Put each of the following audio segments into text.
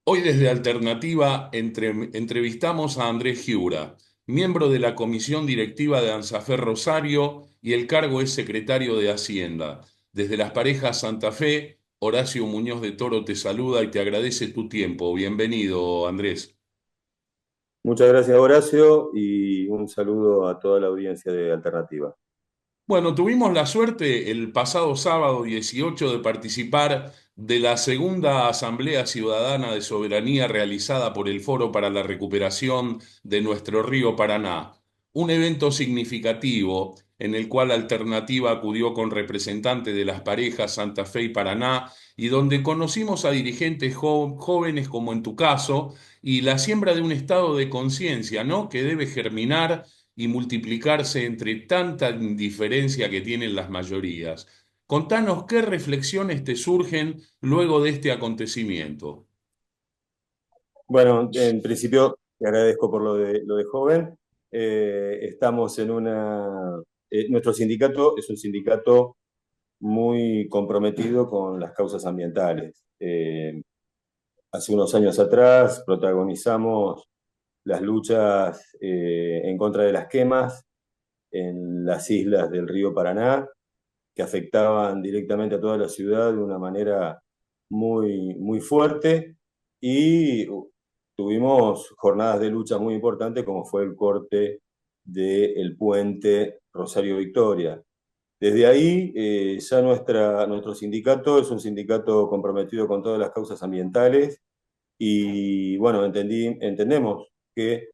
Hoy desde Alternativa entrevistamos a Andrés Giura, miembro de la comisión directiva de ANSAFE Rosario y el cargo es secretario de Hacienda. Desde las Parejas Santa Fe, Horacio Muñoz de Toro te saluda y te agradece tu tiempo. Bienvenido, Andrés. Muchas gracias, Horacio, y un saludo a toda la audiencia de Alternativa. Bueno, tuvimos la suerte el pasado sábado 18 de participar de la segunda Asamblea Ciudadana de Soberanía realizada por el Foro para la Recuperación de nuestro río Paraná. Un evento significativo en el cual Alternativa acudió con representantes de las parejas Santa Fe y Paraná y donde conocimos a dirigentes jóvenes como en tu caso y la siembra de un estado de conciencia, ¿no? Que debe germinar y multiplicarse entre tanta indiferencia que tienen las mayorías. Contanos qué reflexiones te surgen luego de este acontecimiento. Bueno, en principio te agradezco por lo de joven. Estamos en nuestro sindicato es un sindicato muy comprometido con las causas ambientales. Hace unos años atrás protagonizamos las luchas en contra de las quemas en las islas del río Paraná, que afectaban directamente a toda la ciudad de una manera muy fuerte y tuvimos jornadas de lucha muy importantes como fue el corte del puente Rosario Victoria. Desde ahí ya nuestro sindicato es un sindicato comprometido con todas las causas ambientales y bueno, entendemos que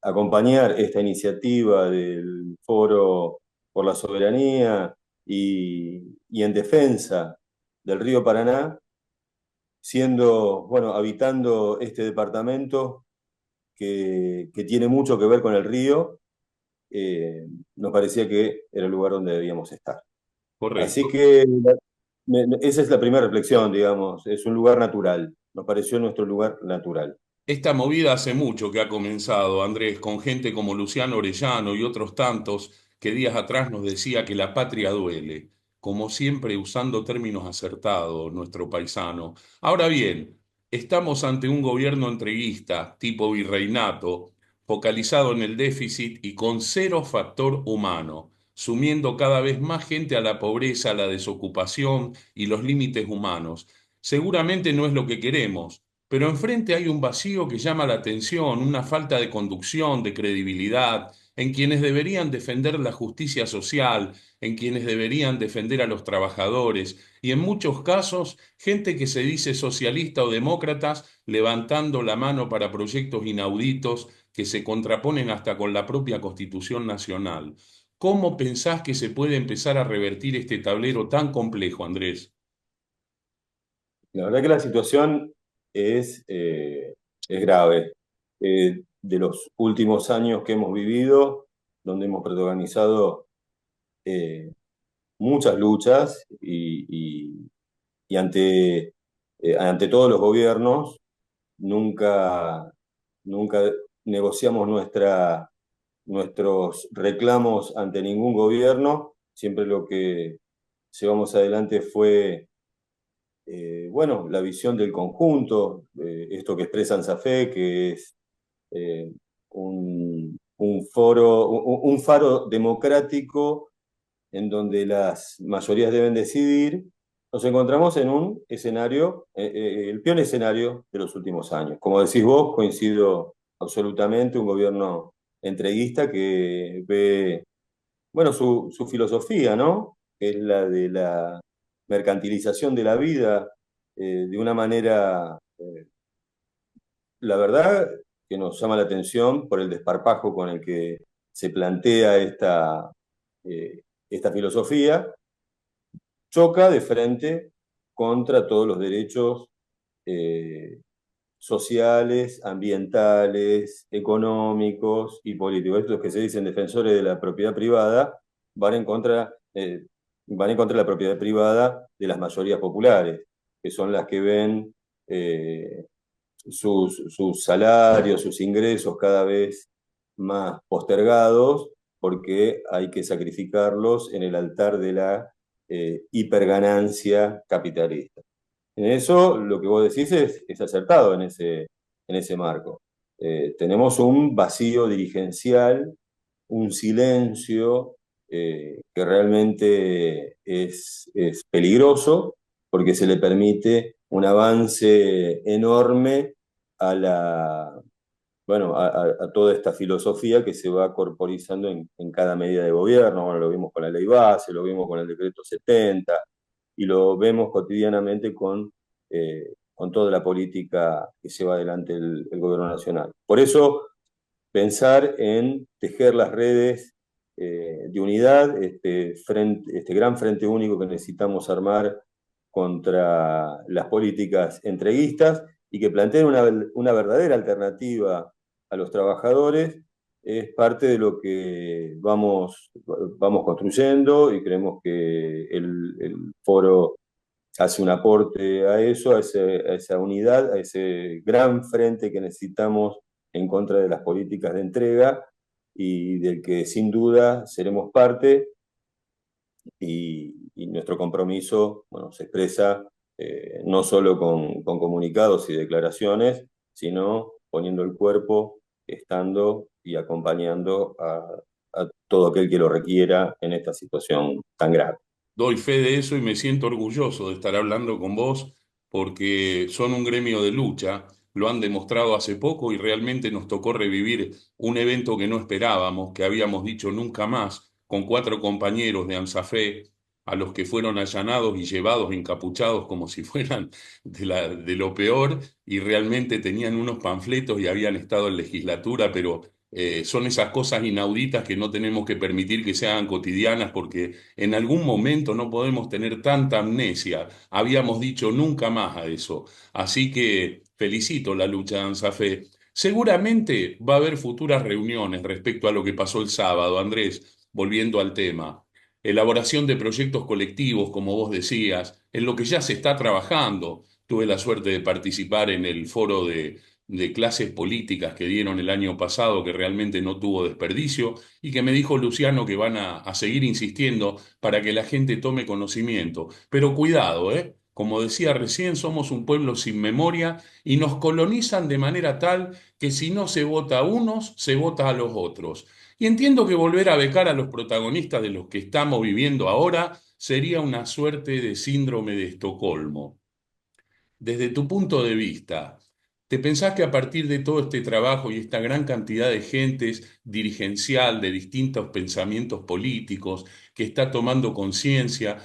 acompañar esta iniciativa del Foro por la Soberanía y en defensa del río Paraná, bueno, habitando este departamento que tiene mucho que ver con el río, nos parecía que era el lugar donde debíamos estar. Así Correcto. que esa es la primera reflexión, digamos, es un lugar natural, nos pareció nuestro lugar natural. Esta movida hace mucho que ha comenzado, Andrés, con gente como Luciano Orellano y otros tantos que días atrás nos decía que la patria duele, como siempre usando términos acertados, nuestro paisano. Ahora bien, estamos ante un gobierno entreguista, tipo virreinato, focalizado en el déficit y con cero factor humano, sumiendo cada vez más gente a la pobreza, la desocupación y los límites humanos. Seguramente no es lo que queremos, pero enfrente hay un vacío que llama la atención, una falta de conducción, de credibilidad, en quienes deberían defender la justicia social, en quienes deberían defender a los trabajadores, y en muchos casos, gente que se dice socialista o demócratas levantando la mano para proyectos inauditos que se contraponen hasta con la propia Constitución Nacional. ¿Cómo pensás que se puede empezar a revertir este tablero tan complejo, Andrés? La verdad que la situación es grave. De los últimos años que hemos vivido, donde hemos protagonizado eh, muchas luchas y ante todos los gobiernos, nunca, nunca negociamos nuestros reclamos ante ningún gobierno. Siempre lo que llevamos adelante fue bueno, la visión del conjunto, esto que expresa ANSAFE, que es eh, un faro democrático en donde las mayorías deben decidir, nos encontramos en un escenario, el peor escenario de los últimos años. Como decís vos, coincido absolutamente, un gobierno entreguista que ve, bueno, su filosofía, ¿no? Que es la de la mercantilización de la vida de una manera, la verdad, que nos llama la atención por el desparpajo con el que se plantea esta filosofía, choca de frente contra todos los derechos eh, sociales, ambientales, económicos y políticos. Estos que se dicen defensores de la propiedad privada van en contra, van en contra de la propiedad privada de las mayorías populares, que son las que ven sus salarios, sus ingresos cada vez más postergados, porque hay que sacrificarlos en el altar de la hiperganancia capitalista. En eso lo que vos decís es acertado en ese marco. Tenemos un vacío dirigencial, un silencio que realmente es peligroso porque se le permite un avance enorme a bueno, a toda esta filosofía que se va corporizando en cada medida de gobierno. Bueno, lo vimos con la ley base, lo vimos con el decreto 70 y lo vemos cotidianamente con toda la política que lleva adelante el gobierno nacional. Por eso, pensar en tejer las redes de unidad, este gran frente único que necesitamos armar contra las políticas entreguistas y que planteen una verdadera alternativa a los trabajadores, es parte de lo que vamos construyendo y creemos que el foro hace un aporte a eso, a esa unidad, a ese gran frente que necesitamos en contra de las políticas de entrega y del que sin duda seremos parte y nuestro compromiso, bueno, se expresa no solo con comunicados y declaraciones, sino poniendo el cuerpo, estando y acompañando a todo aquel que lo requiera en esta situación tan grave. Doy fe de eso y me siento orgulloso de estar hablando con vos porque son un gremio de lucha, lo han demostrado hace poco y realmente nos tocó revivir un evento que no esperábamos, que habíamos dicho nunca más, con cuatro compañeros de ANSAFE a los que fueron allanados y llevados encapuchados como si fueran de lo peor y realmente tenían unos panfletos y habían estado en legislatura, pero son esas cosas inauditas que no tenemos que permitir que se hagan cotidianas porque en algún momento no podemos tener tanta amnesia. Habíamos dicho nunca más a eso. Así que felicito la lucha de ANSAFE. Seguramente va a haber futuras reuniones respecto a lo que pasó el sábado, Andrés, volviendo al tema. Elaboración de proyectos colectivos, como vos decías, en lo que ya se está trabajando. Tuve la suerte de participar en el foro de clases políticas que dieron el año pasado, que realmente no tuvo desperdicio y que me dijo Luciano que van a seguir insistiendo para que la gente tome conocimiento. Pero cuidado, ¿eh? Como decía recién, somos un pueblo sin memoria y nos colonizan de manera tal que si no se vota a unos, se vota a los otros. Y entiendo que volver a becar a los protagonistas de los que estamos viviendo ahora sería una suerte de síndrome de Estocolmo. Desde tu punto de vista, ¿te pensás que a partir de todo este trabajo y esta gran cantidad de gentes dirigencial de distintos pensamientos políticos que está tomando conciencia,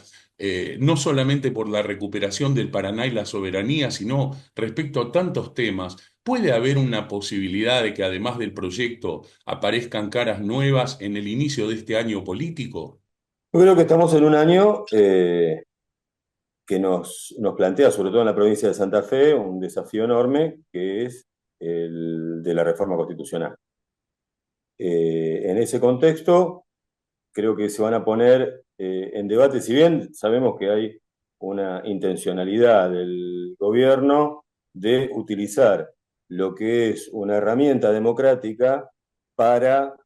no solamente por la recuperación del Paraná y la soberanía, sino respecto a tantos temas, puede haber una posibilidad de que además del proyecto aparezcan caras nuevas en el inicio de este año político? Yo creo que estamos en un año que nos plantea, sobre todo en la provincia de Santa Fe, un desafío enorme que es el de la reforma constitucional. En ese contexto, creo que se van a poner en debate, si bien sabemos que hay una intencionalidad del gobierno de utilizar lo que es una herramienta democrática para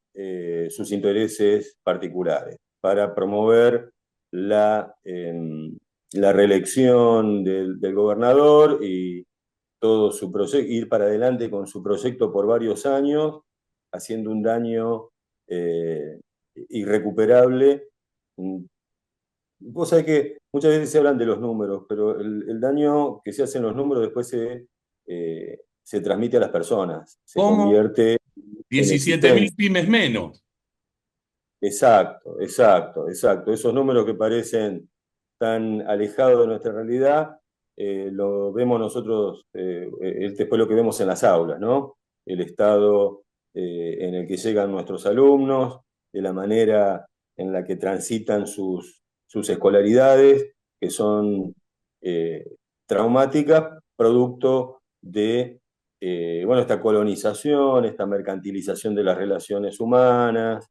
sus intereses particulares, para promover la reelección del gobernador y todo su proyecto, ir para adelante con su proyecto por varios años, haciendo un daño eh, irrecuperable. Vos sabés que muchas veces se hablan de los números, pero el daño que se hace en los números después se transmite a las personas, se ¿Cómo? convierte en 17.000 existencia. pymes menos. Exacto, exacto, exacto. Esos números que parecen tan alejados de nuestra realidad, lo vemos nosotros, después lo que vemos en las aulas, ¿no? El estado en el que llegan nuestros alumnos, de la manera en la que transitan sus escolaridades, que son eh, traumáticas, producto de bueno, esta colonización, esta mercantilización de las relaciones humanas,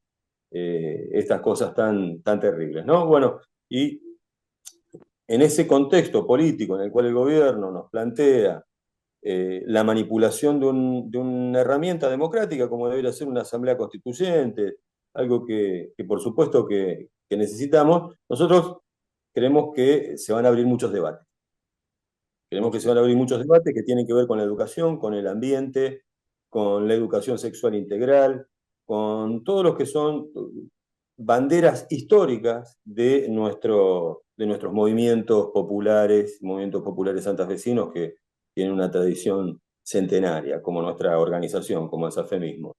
estas cosas tan terribles, ¿no? Bueno, y en ese contexto político en el cual el gobierno nos plantea la manipulación de una herramienta democrática como debería ser una asamblea constituyente, algo que por supuesto que necesitamos, nosotros creemos que se van a abrir muchos debates, Creemos que se van a abrir muchos debates que tienen que ver con la educación, con el ambiente, con la educación sexual integral, con todos los que son banderas históricas de nuestros movimientos populares santafesinos que tienen una tradición centenaria, como nuestra organización, como el SAFEMismo.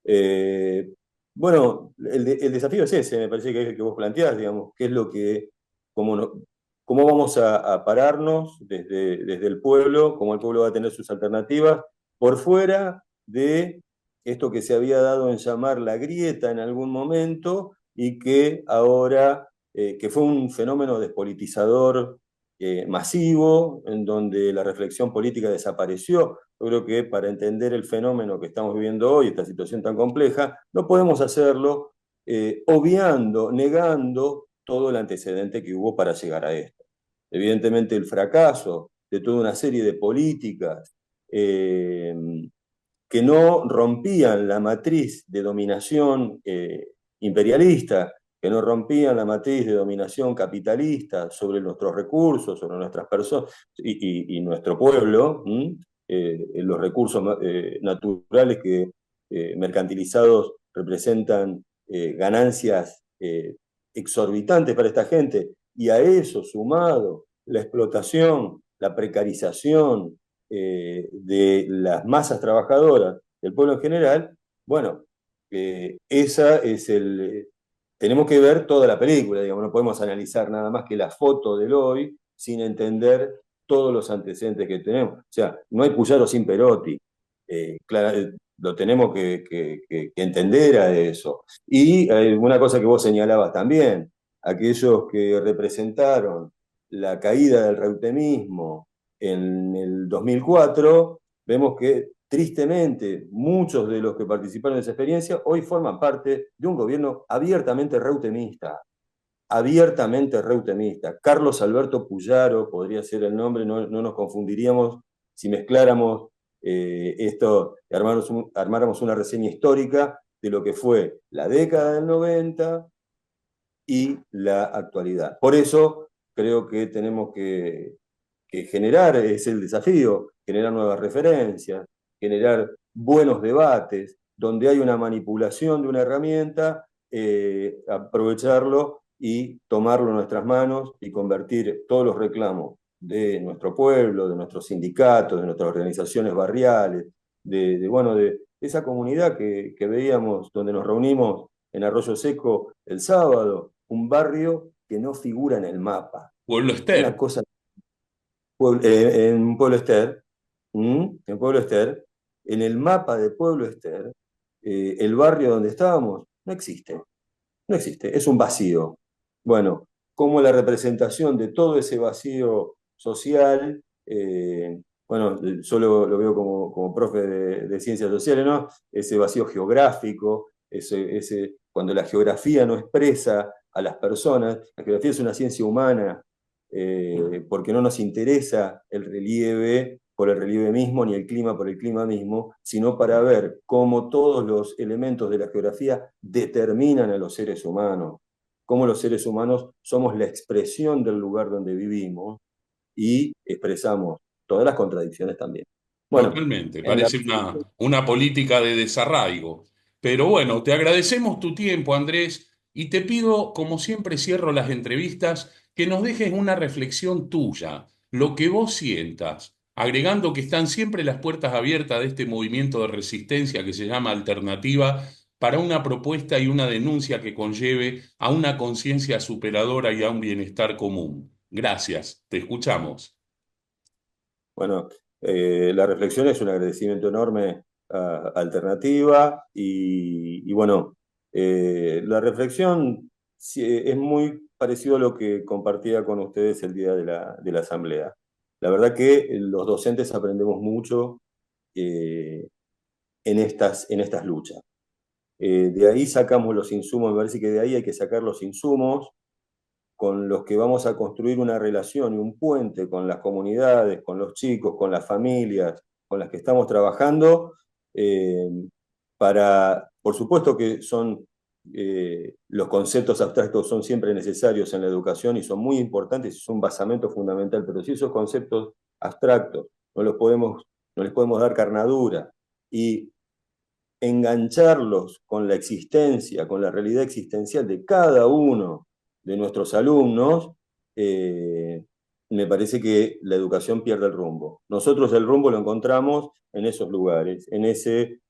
Eh, bueno, el desafío es ese, me parece que es el que vos planteás, digamos, qué es lo que, cómo, cómo vamos a pararnos desde el pueblo, cómo el pueblo va a tener sus alternativas, por fuera de esto que se había dado en llamar la grieta en algún momento y que ahora, que fue un fenómeno despolitizador masivo, en donde la reflexión política desapareció. Yo creo que para entender el fenómeno que estamos viviendo hoy, esta situación tan compleja, no podemos hacerlo obviando, negando todo el antecedente que hubo para llegar a esto. Evidentemente el fracaso de toda una serie de políticas eh, que no rompían la matriz de dominación imperialista, que no rompían la matriz de dominación capitalista sobre nuestros recursos, sobre nuestras personas y nuestro pueblo, los recursos naturales que mercantilizados representan ganancias exorbitantes para esta gente, y a eso sumado la explotación, la precarización, de las masas trabajadoras, del pueblo en general, bueno, esa es el... Tenemos que ver toda la película, digamos, no podemos analizar nada más que la foto del hoy sin entender todos los antecedentes que tenemos. O sea, no hay Puyaro sin Perotti. Lo tenemos que entender a eso. Y una cosa que vos señalabas también, aquellos que representaron la caída del reutemismo en el 2004, vemos que tristemente muchos de los que participaron en esa experiencia hoy forman parte de un gobierno abiertamente reutemista. Carlos Alberto Puyaro podría ser el nombre, no, no nos confundiríamos si mezcláramos esto, armáramos una reseña histórica de lo que fue la década del 90 y la actualidad. Por eso creo que tenemos que generar, es el desafío, generar nuevas referencias, generar buenos debates, donde hay una manipulación de una herramienta, aprovecharlo y tomarlo en nuestras manos y convertir todos los reclamos de nuestro pueblo, de nuestros sindicatos, de nuestras organizaciones barriales, bueno, de esa comunidad que veíamos donde nos reunimos en Arroyo Seco el sábado, un barrio que no figura en el mapa. Pueblo Una Ester. cosa en Pueblo Ester, en Pueblo Ester, en el mapa de Pueblo Ester, el barrio donde estábamos no existe, no existe, es un vacío. Bueno, como la representación de todo ese vacío social, bueno, yo lo veo como profe de ciencias sociales, ¿no? Ese vacío geográfico, cuando la geografía no expresa a las personas, la geografía es una ciencia humana, porque no nos interesa el relieve por el relieve mismo, ni el clima por el clima mismo, sino para ver cómo todos los elementos de la geografía determinan a los seres humanos, cómo los seres humanos somos la expresión del lugar donde vivimos y expresamos todas las contradicciones también. Bueno, Totalmente, en la... parece una política de desarraigo. Pero bueno, te agradecemos tu tiempo, Andrés, y te pido, como siempre cierro las entrevistas, que nos dejes una reflexión tuya, lo que vos sientas, agregando que están siempre las puertas abiertas de este movimiento de resistencia que se llama Alternativa para una propuesta y una denuncia que conlleve a una conciencia superadora y a un bienestar común. Gracias, te escuchamos. Bueno, la reflexión es un agradecimiento enorme a Alternativa y bueno, la reflexión sí, es muy parecido a lo que compartía con ustedes el día de la asamblea. La verdad que los docentes aprendemos mucho eh, en estas luchas. De ahí sacamos los insumos, me parece que de ahí hay que sacar los insumos con los que vamos a construir una relación y un puente con las comunidades, con los chicos, con las familias, con las que estamos trabajando, eh, por supuesto que son, los conceptos abstractos son siempre necesarios en la educación y son muy importantes y son un basamento fundamental, pero si esos conceptos abstractos, no les podemos dar carnadura. Y engancharlos con la existencia, con la realidad existencial de cada uno de nuestros alumnos, me parece que la educación pierde el rumbo. Nosotros el rumbo lo encontramos en esos lugares, en ese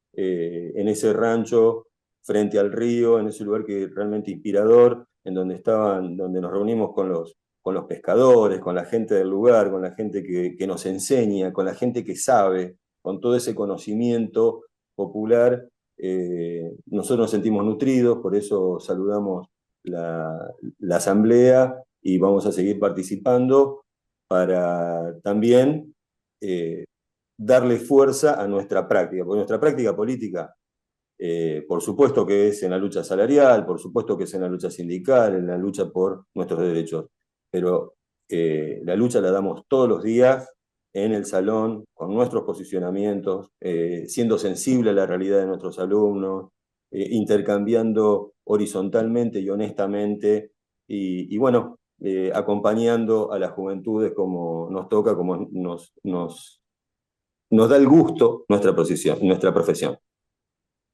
rancho frente al río, en ese lugar que es realmente inspirador, en donde nos reunimos con los pescadores, con la gente del lugar, con la gente que nos enseña, con la gente que sabe, con todo ese conocimiento popular. Nosotros nos sentimos nutridos, por eso saludamos la asamblea y vamos a seguir participando para también darle fuerza a nuestra práctica, porque nuestra práctica política, por supuesto que es en la lucha salarial, por supuesto que es en la lucha sindical, en la lucha por nuestros derechos, pero la lucha la damos todos los días en el salón, con nuestros posicionamientos, siendo sensible a la realidad de nuestros alumnos, intercambiando horizontalmente y honestamente, y bueno, acompañando a las juventudes como nos toca, como nos da el gusto nuestra profesión.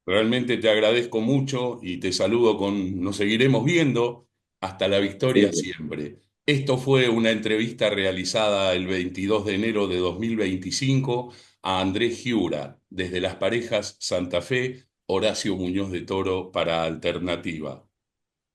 Realmente te agradezco mucho y te saludo con, nos seguiremos viendo hasta la victoria Sí. siempre. Esto fue una entrevista realizada el 22 de enero de 2025 a Andrés Giura, desde Las Parejas, Santa Fe, Horacio Muñoz de Toro para Alternativa.